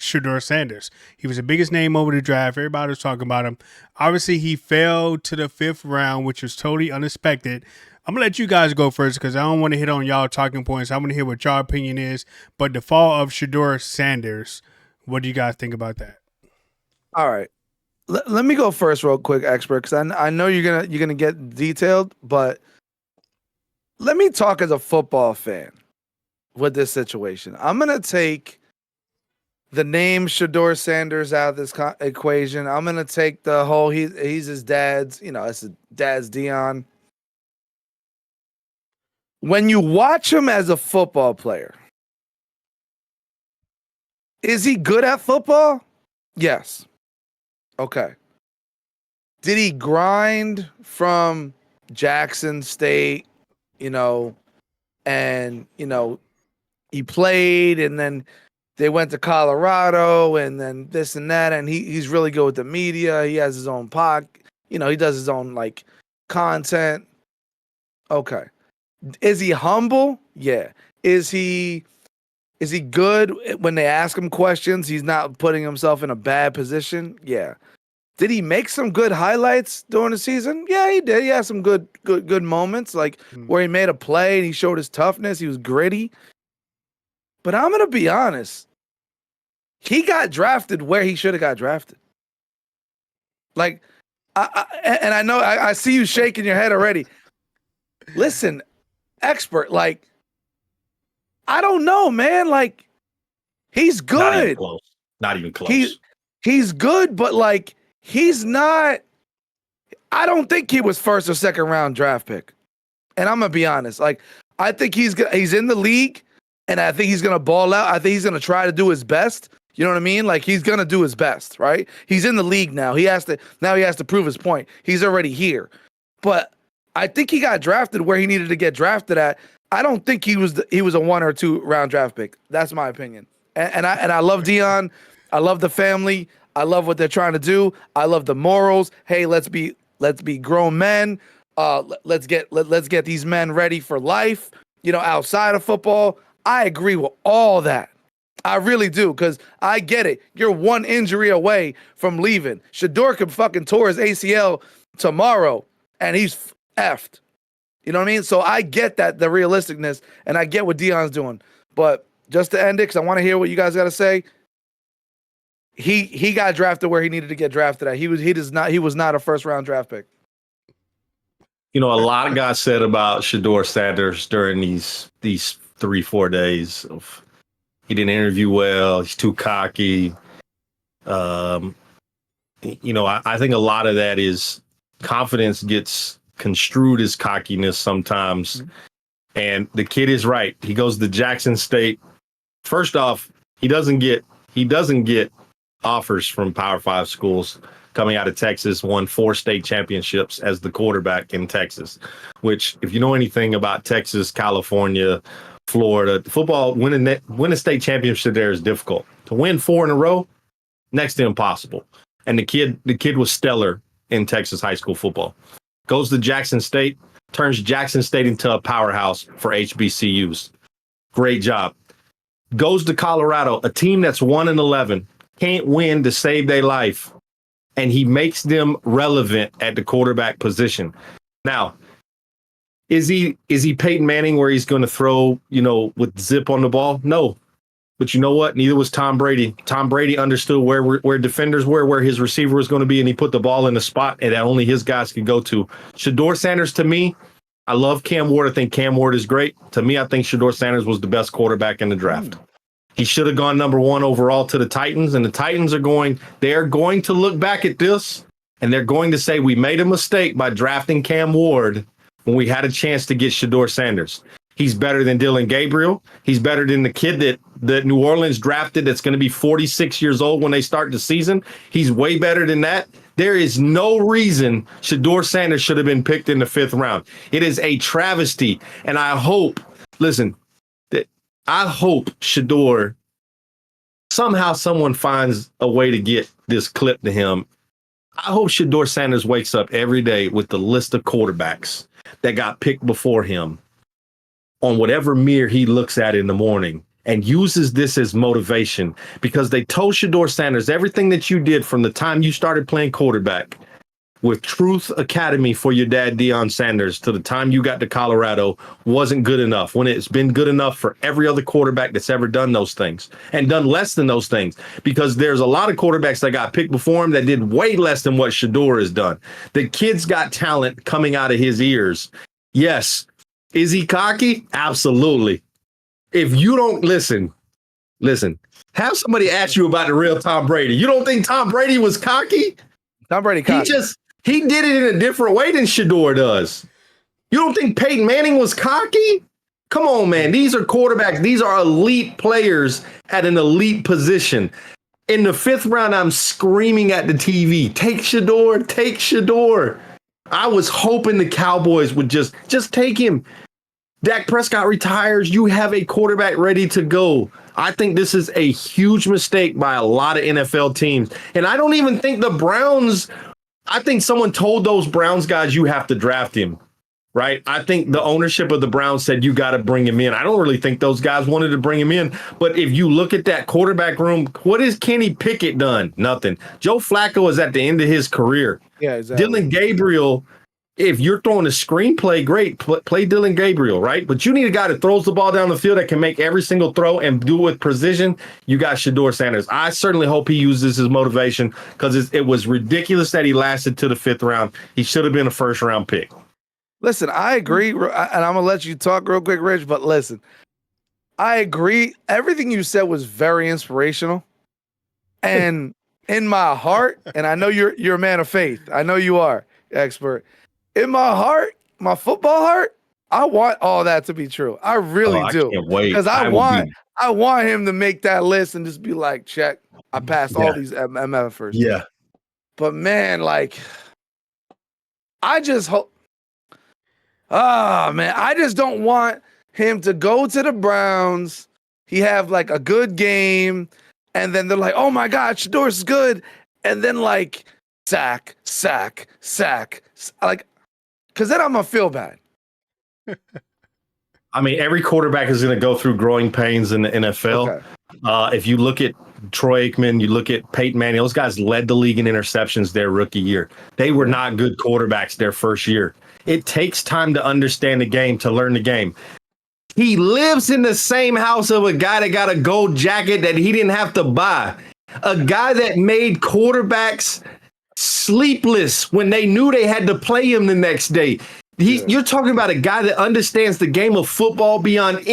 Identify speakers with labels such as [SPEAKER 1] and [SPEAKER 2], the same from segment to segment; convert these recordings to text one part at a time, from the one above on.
[SPEAKER 1] Shedeur Sanders. He was the biggest name over the draft. Everybody was talking about him. Obviously, he fell to the 5th round, which was totally unexpected. I'm going to let you guys go first because I don't want to hit on y'all talking points. I want to hear what your opinion is. But the fall of Shedeur Sanders, what do you guys think about that?
[SPEAKER 2] All right. Let me go first real quick, expert, because I know you're gonna get detailed, but let me talk as a football fan with this situation. I'm gonna take the name Shedeur Sanders out of this equation. I'm gonna take the whole he's his dad's, it's his dad's Dion. When you watch him as a football player, is he good at football? Yes. Okay. Did he grind from Jackson State, and, he played and then they went to Colorado and then this and that. And he's really good with the media. He has his own he does his own content. Okay. Is he humble? Yeah. Is he good when they ask him questions? He's not putting himself in a bad position. Yeah. Did he make some good highlights during the season? Yeah, he did. He had some good moments, where he made a play and he showed his toughness. He was gritty. But I'm gonna be honest. He got drafted where he should have got drafted. I know I see you shaking your head already. Listen, expert, I don't know, man. He's good.
[SPEAKER 3] Not even close.
[SPEAKER 2] He's good, but he's not. I don't think he was first or second round draft pick. And I'm gonna be honest. I think he's in the league, and I think he's gonna ball out. I think he's gonna try to do his best. You know what I mean? He's gonna do his best, right? He's in the league now. He has to prove his point. He's already here, but I think he got drafted where he needed to get drafted at. I don't think he was a 1 or 2 round draft pick. That's my opinion. And I love Dion. I love the family. I love what they're trying to do. I love the morals. Hey, let's be grown men. Let's get these men ready for life. Outside of football. I agree with all that. I really do, because I get it. You're one injury away from leaving. Shedeur could fucking tore his ACL tomorrow, and he's effed. You know what I mean? So I get that, the realisticness, and I get what Dion's doing. But just to end it, because I want to hear what you guys got to say. He got drafted where he needed to get drafted at. He was not a first round draft pick.
[SPEAKER 3] A lot of guys said about Shedeur Sanders during these 3-4 days of he didn't interview well. He's too cocky. I think a lot of that is confidence gets construed as cockiness sometimes. Mm-hmm. And the kid is right. He goes to Jackson State. First off, he doesn't get offers from Power 5 schools. Coming out of Texas, won 4 state championships as the quarterback in Texas, which, if you know anything about Texas, California, Florida, football, winning a state championship there is difficult. To win 4 in a row, next to impossible. And the kid was stellar in Texas high school football. Goes to Jackson State, turns Jackson State into a powerhouse for HBCUs. Great job. Goes to Colorado, a team that's 1-11, can't win to save their life. And he makes them relevant at the quarterback position. Now, is he Peyton Manning where he's going to throw, with zip on the ball? No. But you know what? Neither was Tom Brady. Tom Brady understood where defenders were, where his receiver was going to be, and he put the ball in the spot and that only his guys could go to. Shedeur Sanders, to me, I love Cam Ward. I think Cam Ward is great. To me, I think Shedeur Sanders was the best quarterback in the draft. He should have gone number 1 overall to the Titans, and the Titans are going to look back at this, and they're going to say, we made a mistake by drafting Cam Ward when we had a chance to get Shedeur Sanders. He's better than Dylan Gabriel. He's better than the kid that New Orleans drafted that's going to be 46 years old when they start the season. He's way better than that. There is no reason Shedeur Sanders should have been picked in the 5th round. It is a travesty, and I hope Shedeur, somehow someone finds a way to get this clip to him. I hope Shedeur Sanders wakes up every day with the list of quarterbacks that got picked before him on whatever mirror he looks at in the morning and uses this as motivation because they told Shedeur Sanders everything that you did from the time you started playing quarterback with Truth Academy for your dad, Deion Sanders, to the time you got to Colorado wasn't good enough when it's been good enough for every other quarterback that's ever done those things and done less than those things, because there's a lot of quarterbacks that got picked before him that did way less than what Shedeur has done. The kid's got talent coming out of his ears. Yes. Is he cocky? Absolutely. If you don't listen, have somebody ask you about the real Tom Brady. You don't think Tom Brady was cocky?
[SPEAKER 2] Tom Brady cocky.
[SPEAKER 3] He did it in a different way than Shedeur does. You don't think Peyton Manning was cocky? Come on, man. These are quarterbacks. These are elite players at an elite position. In the 5th round, I'm screaming at the TV, take Shedeur, take Shedeur. I was hoping the Cowboys would just take him. Dak Prescott retires. You have a quarterback ready to go. I think this is a huge mistake by a lot of NFL teams. And I don't even think the Browns, I think someone told those Browns guys, you have to draft him, right? I think the ownership of the Browns said, you got to bring him in. I don't really think those guys wanted to bring him in. But if you look at that quarterback room, what has Kenny Pickett done? Nothing. Joe Flacco is at the end of his career.
[SPEAKER 2] Yeah, exactly.
[SPEAKER 3] Dylan Gabriel, if you're throwing a screenplay, great. Play Dylan Gabriel, right? But you need a guy that throws the ball down the field that can make every single throw and do it with precision. You got Shedeur Sanders. I certainly hope he uses his motivation because it was ridiculous that he lasted to the 5th round. He should have been a 1st-round pick.
[SPEAKER 2] Listen, I agree, and I'm going to let you talk real quick, Rich, but listen, I agree. Everything you said was very inspirational. And in my heart, and I know you're a man of faith. I know you are, expert. In my heart, my football heart, I want all that to be true. I really do.
[SPEAKER 3] I can't wait.
[SPEAKER 2] Because I want him to make that list and just be like, check, I passed all these MFers.
[SPEAKER 3] Yeah.
[SPEAKER 2] But man, like, I just hope. Oh man, I just don't want him to go to the Browns. He have like a good game, and then they're like, "Oh my God, Shedeur's good," and then like sack, like, because then I'm gonna feel bad.
[SPEAKER 3] I mean, every quarterback is going to go through growing pains in the NFL. Okay. If you look at Troy Aikman, you look at Peyton Manning, those guys led the league in interceptions their rookie year. They were not good quarterbacks their first year. It takes time to understand the game, to learn the game. He lives in the same house of a guy that got a gold jacket that he didn't have to buy. A guy that made quarterbacks sleepless when they knew they had to play him the next day. You're talking about a guy that understands the game of football beyond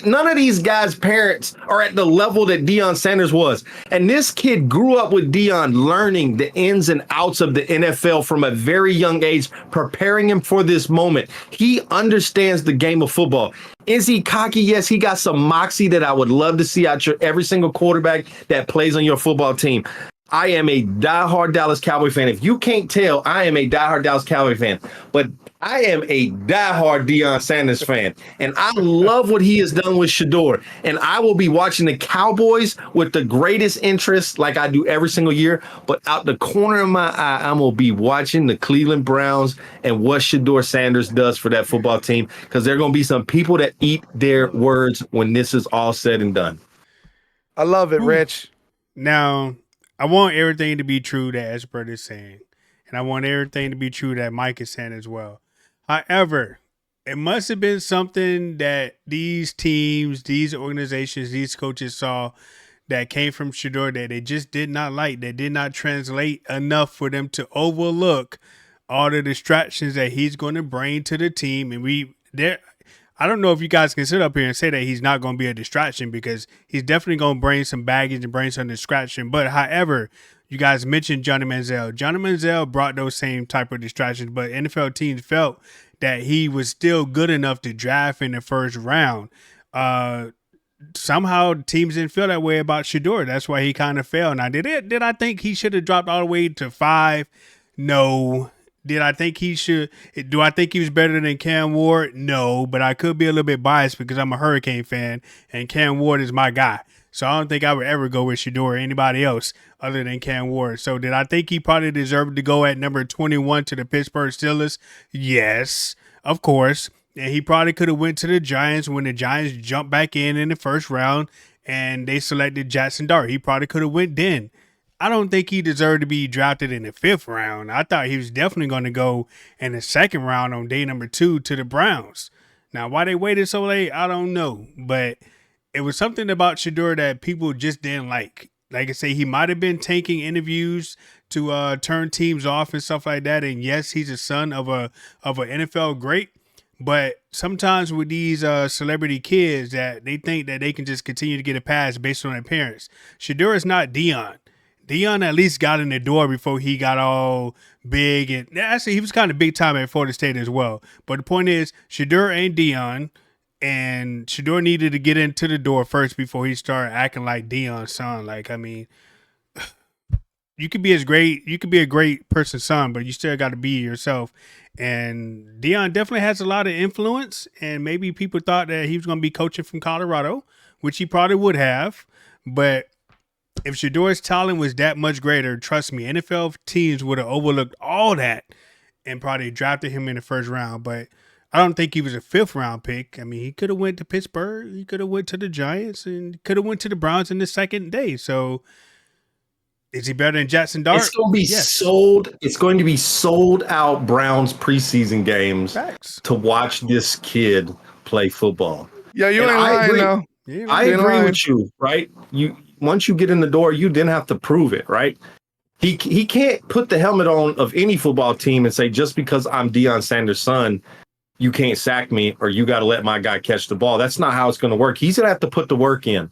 [SPEAKER 3] none of these guys' parents are at the level that Deion Sanders was. And this kid grew up with Deion, learning the ins and outs of the NFL from a very young age, preparing him for this moment. He understands the game of football. Is he cocky? Yes, he got some moxie that I would love to see out your every single quarterback that plays on your football team. I am a diehard Dallas Cowboy fan. If you can't tell, I am a diehard Dallas Cowboy fan. But I am a diehard Deion Sanders fan, and I love what he has done with Shedeur. And I will be watching the Cowboys with the greatest interest, like I do every single year. But out the corner of my eye, I'm going to be watching the Cleveland Browns and what Shedeur Sanders does for that football team, because there are going to be some people that eat their words when this is all said and done.
[SPEAKER 2] I love it, Rich.
[SPEAKER 1] Now, I want everything to be true that Expert is saying, and I want everything to be true that Mike is saying as well. However, it must have been something that these teams, these organizations, these coaches saw that came from Shedeur that they just did not like, that did not translate enough for them to overlook all the distractions that he's going to bring to the team. And I don't know if you guys can sit up here and say that he's not going to be a distraction, because he's definitely going to bring some baggage and bring some distraction. But however, you guys mentioned Johnny Manziel. Johnny Manziel brought those same type of distractions, but NFL teams felt that he was still good enough to draft in the 1st round. Somehow teams didn't feel that way about Shedeur. That's why he kind of fell. Now, did I think he should have dropped all the way to 5? No. Do I think he was better than Cam Ward? No, but I could be a little bit biased because I'm a Hurricane fan and Cam Ward is my guy. So I don't think I would ever go with Shedeur or anybody else other than Cam Ward. So did I think he probably deserved to go at number 21 to the Pittsburgh Steelers? Yes, of course. And he probably could have went to the Giants when the Giants jumped back in the first round and they selected Jackson Dart. He probably could have went then. I don't think he deserved to be drafted in the 5th round. I thought he was definitely going to go in the 2nd round on day number 2 to the Browns. Now, why they waited so late, I don't know. But it was something about Shedeur that people just didn't like. Like I say, he might have been taking interviews to turn teams off and stuff like that. And yes, he's a son of an NFL great. But sometimes with these celebrity kids that they think that they can just continue to get a pass based on their parents. Shedeur is not Deion. Deion at least got in the door before he got all big. And actually, he was kind of big time at Florida State as well. But the point is, Shedeur ain't Deion. And Shedeur needed to get into the door first before he started acting like Deion's son. Like, I mean, you could be a great person's son, but you still got to be yourself. And Deion definitely has a lot of influence. And maybe people thought that he was going to be coaching from Colorado, which he probably would have. But if Shedeur's talent was that much greater, trust me, NFL teams would have overlooked all that and probably drafted him in the 1st round. But I don't think he was a 5th round pick. I mean, he could have went to Pittsburgh, he could have went to the Giants, and could have went to the Browns in the 2nd day. So is he better than Jackson Dart?
[SPEAKER 3] It's going to be sold. It's going to be sold out Browns preseason games to watch this kid play football.
[SPEAKER 2] Yeah, you ain't lying though.
[SPEAKER 3] I agree with you, right? Once you get in the door, you then have to prove it, right? He can't put the helmet on of any football team and say, just because I'm Deion Sanders' son, you can't sack me or you got to let my guy catch the ball. That's not how it's going to work. He's going to have to put the work in.